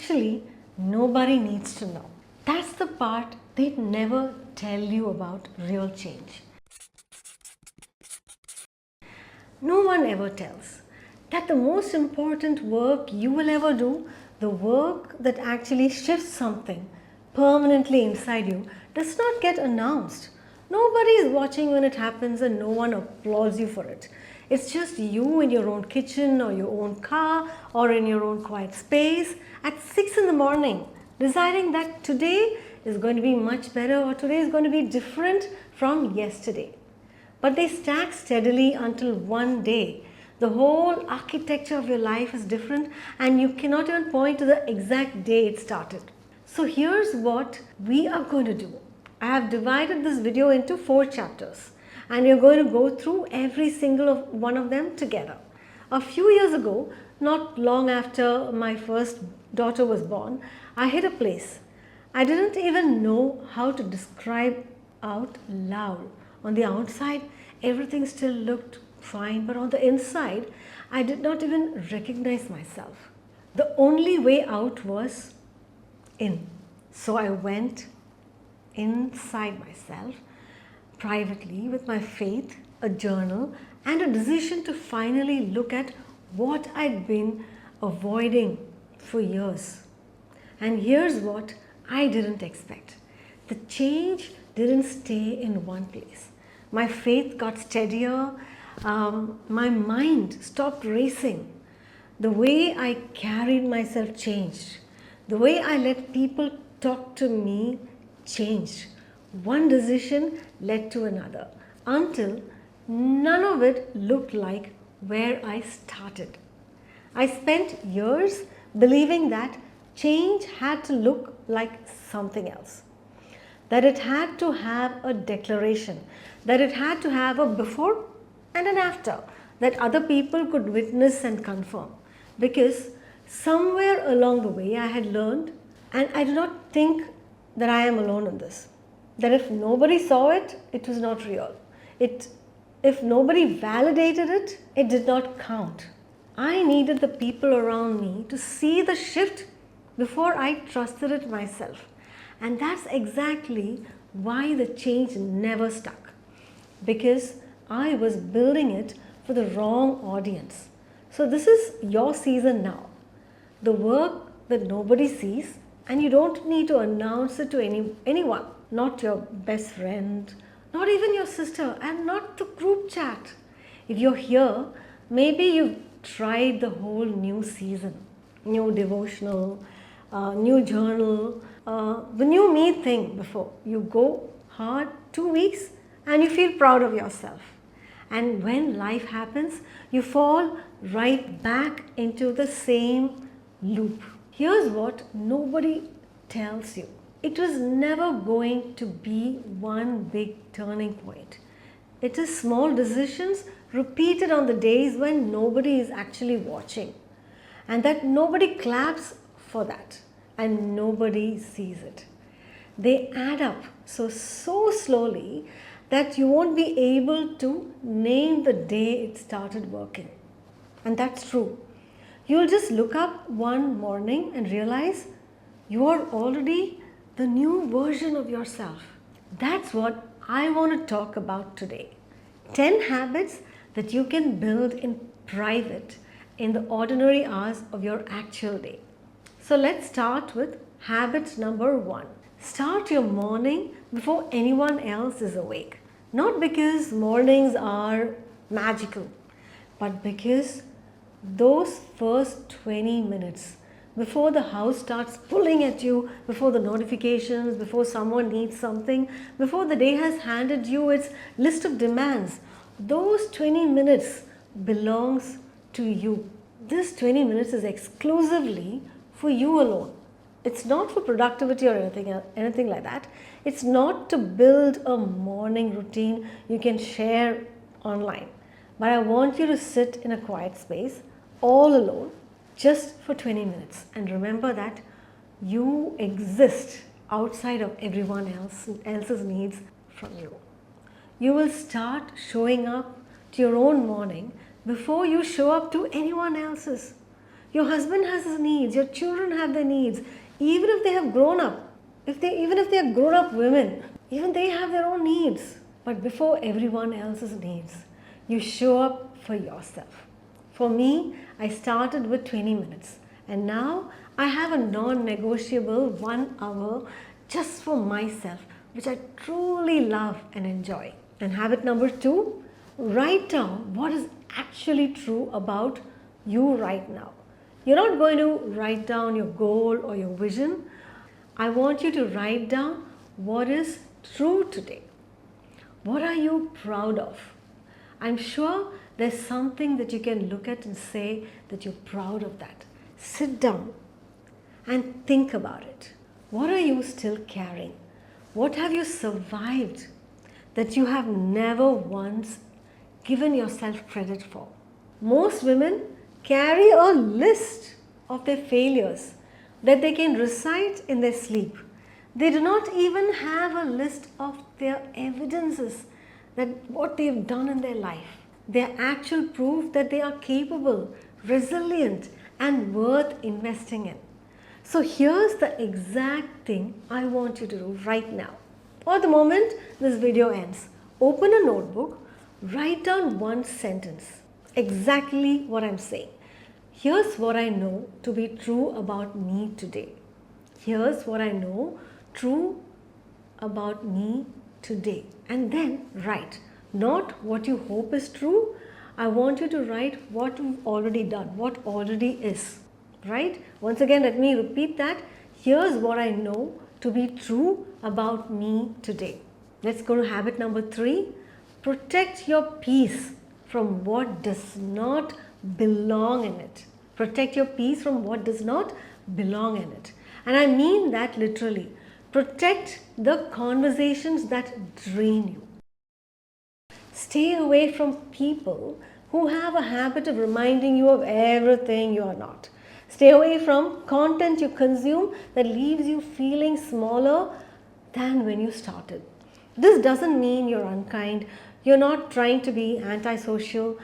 actually nobody needs to know. That's the part they never tell you about real change. No one ever tells that the most important work you will ever do, the work that actually shifts something permanently inside you, does not get announced. Nobody is watching when it happens and no one applauds you for it. It's just you in your own kitchen or your own car or in your own quiet space at 6 in the morning, deciding that today is going to be much better or today is going to be different from yesterday. But they stack steadily until one day the whole architecture of your life is different and you cannot even point to the exact day it started. So here's what we are going to do. I have divided this video into 4 chapters and you're going to go through every single one of them together. A few years ago, not long after my first daughter was born, I hit a place I didn't even know how to describe out loud. On the outside, everything still looked fine, but on the inside, I did not even recognize myself. The only way out was in. So I went inside myself, privately, with my faith, a journal, and a decision to finally look at what I'd been avoiding for years. And here's what I didn't expect. The change didn't stay in one place. My faith got steadier, my mind stopped racing. The way I carried myself changed. The way I let people talk to me changed. One decision led to another until none of it looked like where I started. I spent years believing that change had to look like something else, that it had to have a declaration, that it had to have a before and an after, that other people could witness and confirm. Because somewhere along the way I had learned, and I do not think that I am alone in this, that if nobody saw it, it was not real. If nobody validated it, it did not count. I needed the people around me to see the shift before I trusted it myself. And that's exactly why the change never stuck. Because I was building it for the wrong audience. So this is your season now. The work that nobody sees, and you don't need to announce it to anyone. Not your best friend, not even your sister, and not the group chat. If you're here, maybe you've tried the whole new season, new devotional, new journal, the new me thing before. You go hard 2 weeks and you feel proud of yourself. And when life happens, you fall right back into the same loop. Here's what nobody tells you. It was never going to be one big turning point. It is small decisions repeated on the days when nobody is actually watching. And that nobody claps for that. And nobody sees it. They add up so slowly that you won't be able to name the day it started working. And that's true. You'll just look up one morning and realize you are already the new version of yourself. That's what I want to talk about today. 10 habits that you can build in private in the ordinary hours of your actual day. So let's start with habit number 1. Start your morning before anyone else is awake. Not because mornings are magical, but because those first 20 minutes before the house starts pulling at you, before the notifications, before someone needs something, before the day has handed you its list of demands, those 20 minutes belongs to you. This 20 minutes is exclusively for you alone. It's not for productivity or anything like that. It's not to build a morning routine you can share online. But I want you to sit in a quiet space all alone just for 20 minutes and remember that you exist outside of everyone else's needs from you. You will start showing up to your own morning before you show up to anyone else's. Your husband has his needs, your children have their needs, even if they have grown up, even if they are grown up women, even they have their own needs. But before everyone else's needs, you show up for yourself. For me, I started with 20 minutes and now I have a non-negotiable 1 hour just for myself, which I truly love and enjoy. And habit number 2, write down what is actually true about you right now. You're not going to write down your goal or your vision. I want you to write down what is true today. What are you proud of? I'm sure there's something that you can look at and say that you're proud of that. Sit down and think about it. What are you still carrying? What have you survived that you have never once given yourself credit for? Most women carry a list of their failures that they can recite in their sleep. They do not even have a list of their evidences that what they've done in their life. Their actual proof that they are capable, resilient, and worth investing in. So here's the exact thing I want you to do right now. Or the moment this video ends, open a notebook, write down one sentence, exactly what I'm saying. Here's what I know to be true about me today. Here's what I know true about me today. And then write, not what you hope is true. I want you to write what you've already done, what already is. Right? Once again, let me repeat that. Here's what I know to be true about me today. Let's go to habit number 3. Protect your peace from what does not belong in it. Protect your peace from what does not belong in it. And I mean that literally. Protect the conversations that drain you. Stay away from people who have a habit of reminding you of everything you are not. Stay away from content you consume that leaves you feeling smaller than when you started. This doesn't mean you're unkind. You're not trying to be antisocial.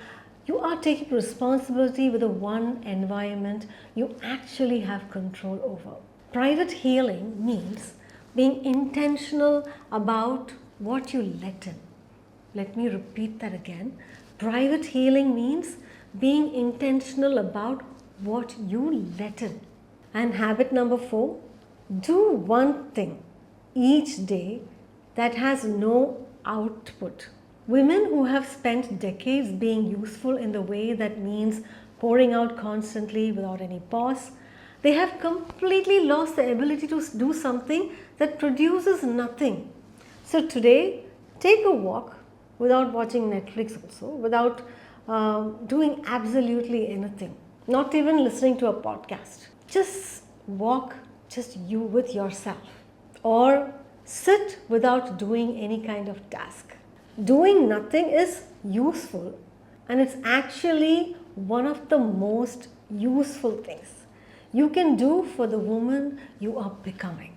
You are taking responsibility with the one environment you actually have control over. Private healing means being intentional about what you let in. Let me repeat that again. Private healing means being intentional about what you let in. And habit number 4, do one thing each day that has no output. Women who have spent decades being useful in the way that means pouring out constantly without any pause, they have completely lost the ability to do something that produces nothing. So today, take a walk without watching Netflix also, without doing absolutely anything. Not even listening to a podcast. Just walk, just you with yourself. Or sit without doing any kind of task. Doing nothing is useful, and it's actually one of the most useful things you can do for the woman you are becoming.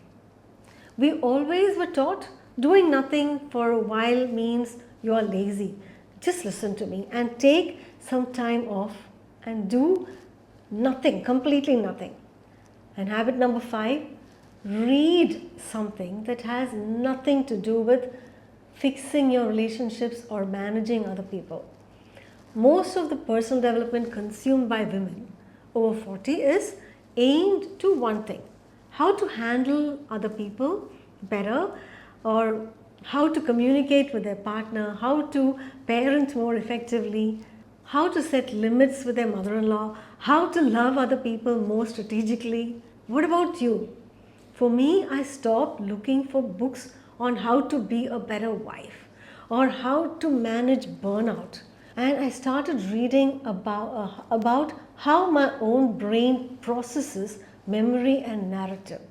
We always were taught doing nothing for a while means you are lazy. Just listen to me and take some time off and do nothing, completely nothing. And habit number 5, read something that has nothing to do with fixing your relationships or managing other people. Most of the personal development consumed by women over 40 is aimed to one thing: how to handle other people better, or how to communicate with their partner, how to parent more effectively, how to set limits with their mother-in-law, how to love other people more strategically. What about you? For me, I stopped looking for books on how to be a better wife or how to manage burnout. And I started reading about how my own brain processes memory and narrative.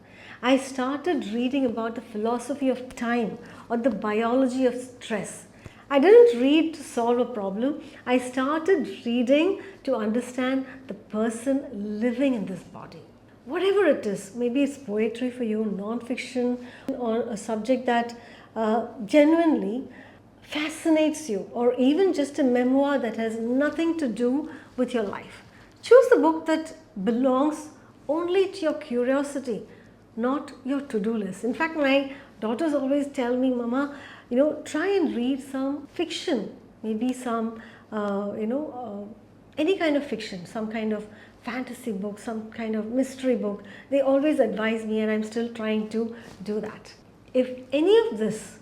I started reading about the philosophy of time or the biology of stress. I didn't read to solve a problem. I started reading to understand the person living in this body. Whatever it is, maybe it's poetry for you, non-fiction, or a subject that genuinely fascinates you, or even just a memoir that has nothing to do with your life. Choose the book that belongs only to your curiosity, not your to-do list. In fact, my daughters always tell me, Mama, try and read some fiction, maybe some, any kind of fiction, some kind of fantasy book, some kind of mystery book. They always advise me, and I'm still trying to do that. If any of this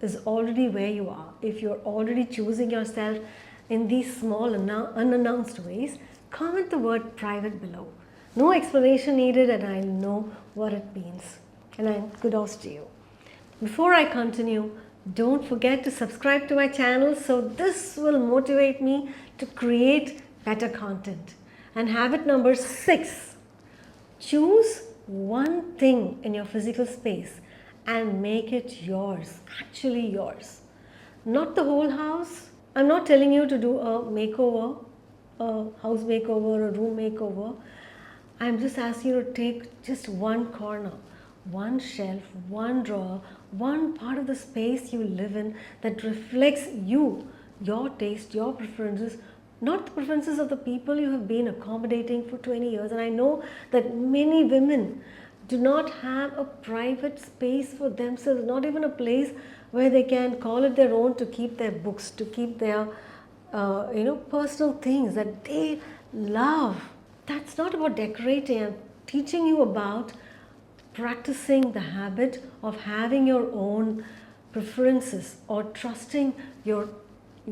is already where you are, if you're already choosing yourself in these small unannounced ways, comment the word private below. No explanation needed, and I'll know what it means. And kudos to you. Before I continue, don't forget to subscribe to my channel, so this will motivate me to create better content. And habit number 6, choose one thing in your physical space and make it yours, actually yours. Not the whole house. I'm not telling you to do a makeover, a house makeover, a room makeover. I'm just asking you to take just one corner, one shelf, one drawer, one part of the space you live in that reflects you, your taste, your preferences, not the preferences of the people you have been accommodating for 20 years. And I know that many women do not have a private space for themselves, not even a place where they can call it their own to keep their books, to keep their personal things that they love. That's not about decorating. I'm teaching you about practicing the habit of having your own preferences or trusting your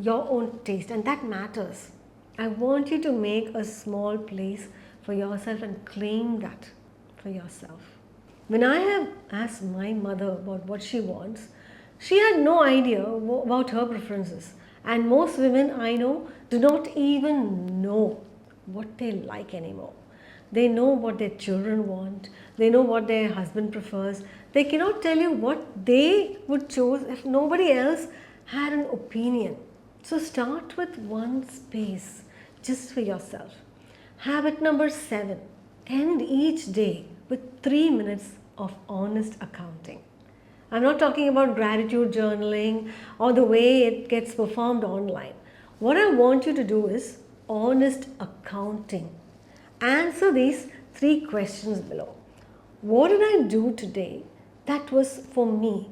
own taste, and that matters. I want you to make a small place for yourself and claim that for yourself. When I have asked my mother about what she wants, she had no idea about her preferences, and most women I know do not even know what they like anymore. They know what their children want, they know what their husband prefers. They cannot tell you what they would choose if nobody else had an opinion. So start with one space just for yourself. Habit number 7, end each day with 3 minutes of honest accounting. I'm not talking about gratitude journaling or the way it gets performed online. What I want you to do is honest accounting. Answer these 3 questions below. What did I do today that was for me?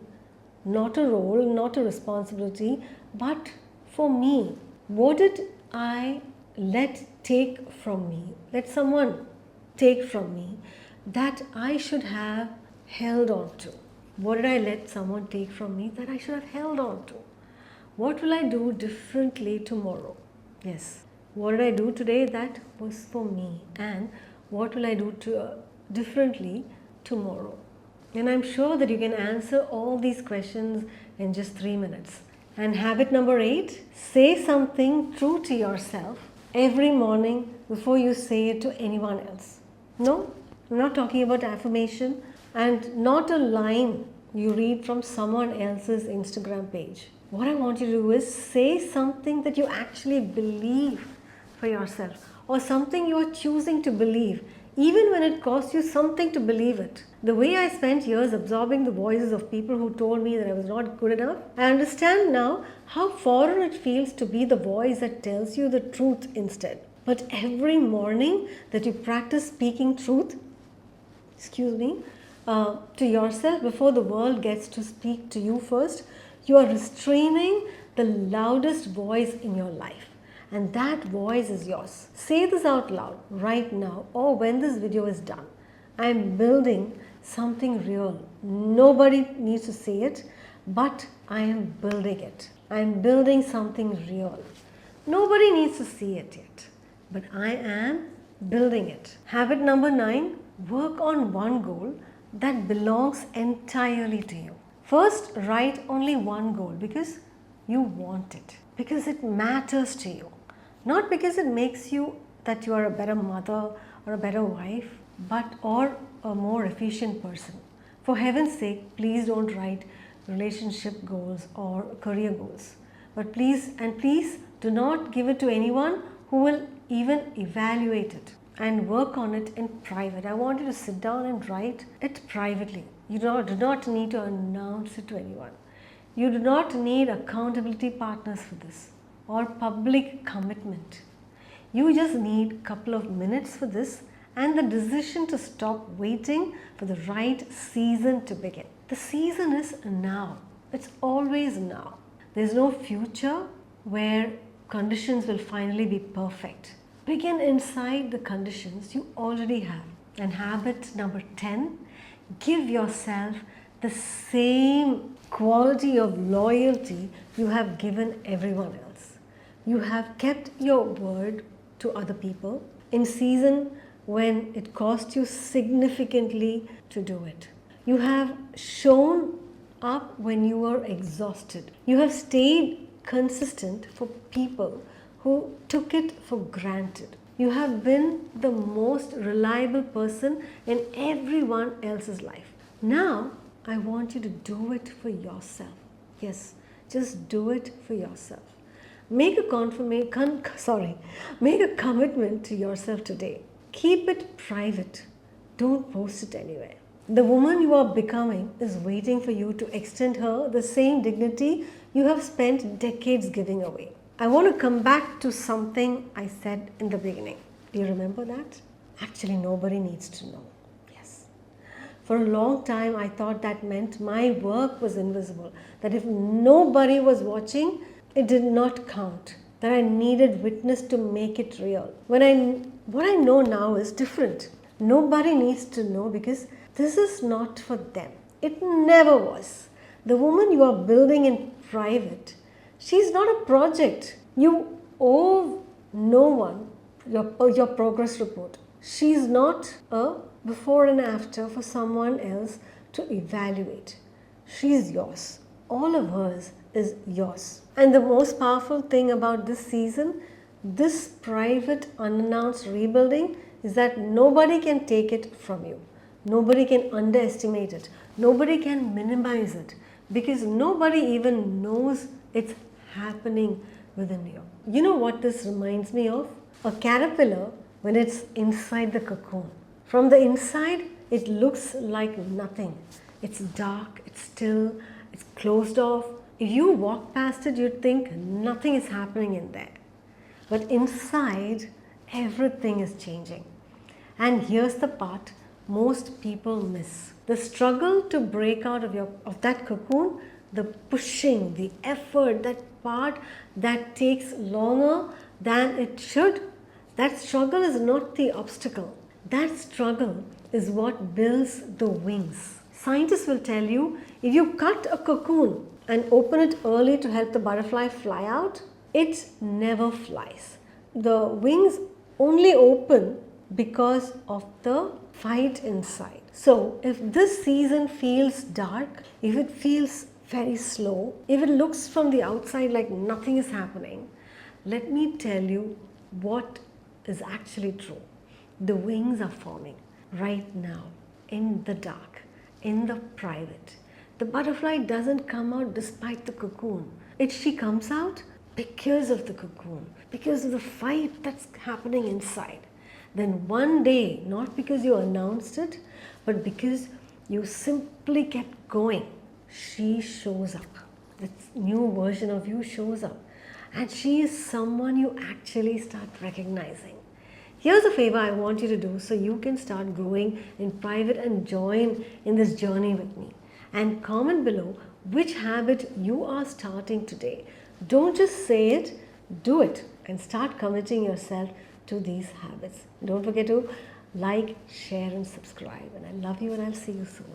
Not a role, not a responsibility, but for me. What did I let someone take from me that I should have held on to? What did I let someone take from me that I should have held on to? What will I do differently tomorrow? Yes. What did I do today that was for me? And what will I do differently tomorrow? And I'm sure that you can answer all these questions in just 3 minutes. And habit number 8, say something true to yourself every morning before you say it to anyone else. No, I'm not talking about affirmation, and not a line you read from someone else's Instagram page. What I want you to do is say something that you actually believe for yourself, or something you are choosing to believe, even when it costs you something to believe it. The way I spent years absorbing the voices of people who told me that I was not good enough, I understand now how foreign it feels to be the voice that tells you the truth instead. But every morning that you practice speaking truth, to yourself before the world gets to speak to you first, you are restraining the loudest voice in your life. And that voice is yours. Say this out loud right now, or when this video is done. I am building something real. Nobody needs to see it, but I am building it. I am building something real. Nobody needs to see it yet, but I am building it. Habit number 9, work on one goal that belongs entirely to you. First, write only one goal because you want it, because it matters to you. Not because it makes you that you are a better mother or a better wife, or a more efficient person. For heaven's sake, please don't write relationship goals or career goals. But please do not give it to anyone who will even evaluate it, and work on it in private. I want you to sit down and write it privately. You do not need to announce it to anyone. You do not need accountability partners for this or public commitment. You just need a couple of minutes for this, and the decision to stop waiting for the right season to begin. The season is now. It's always now. There's no future where conditions will finally be perfect. Begin inside the conditions you already have. And habit number 10, give yourself the same quality of loyalty you have given everyone else. You have kept your word to other people in season when it cost you significantly to do it. You have shown up when you were exhausted. You have stayed consistent for people who took it for granted. You have been the most reliable person in everyone else's life. Now, I want you to do it for yourself. Yes, just do it for yourself. Make a commitment to yourself today. Keep it private. Don't post it anywhere. The woman you are becoming is waiting for you to extend her the same dignity you have spent decades giving away. I want to come back to something I said in the beginning. Do you remember that? Actually, nobody needs to know. Yes. For a long time, I thought that meant my work was invisible. That if nobody was watching, it did not count. That I needed witness to make it real. What I know now is different. Nobody needs to know because this is not for them. It never was. The woman you are building in private, she's not a project. You owe no one your progress report. She's not a before and after for someone else to evaluate. She's yours. All of hers is yours. And the most powerful thing about this season, this private unannounced rebuilding, is that nobody can take it from you. Nobody can underestimate it. Nobody can minimize it because nobody even knows it's happening within you. You know what this reminds me of? A caterpillar when it's inside the cocoon. From the inside, it looks like nothing. It's dark, it's still, it's closed off. If you walk past it, you'd think nothing is happening in there. But inside, everything is changing. And here's the part most people miss. The struggle to break out of that cocoon, the pushing, the effort, that part that takes longer than it should, that struggle is not the obstacle. That struggle is what builds the wings. Scientists will tell you, if you cut a cocoon and open it early to help the butterfly fly out, it never flies. The wings only open because of the fight inside. So if this season feels dark, if it feels very slow, if it looks from the outside like nothing is happening, let me tell you what is actually true. The wings are forming right now in the dark, in the private. The butterfly doesn't come out despite the cocoon. She comes out because of the cocoon, because of the fight that's happening inside. Then one day, not because you announced it, but because you simply kept going, she shows up. This new version of you shows up. And she is someone you actually start recognizing. Here's a favor I want you to do so you can start growing in private and join in this journey with me. And comment below which habit you are starting today. Don't just say it, do it and start committing yourself to these habits. Don't forget to like, share and subscribe. And I love you and I'll see you soon.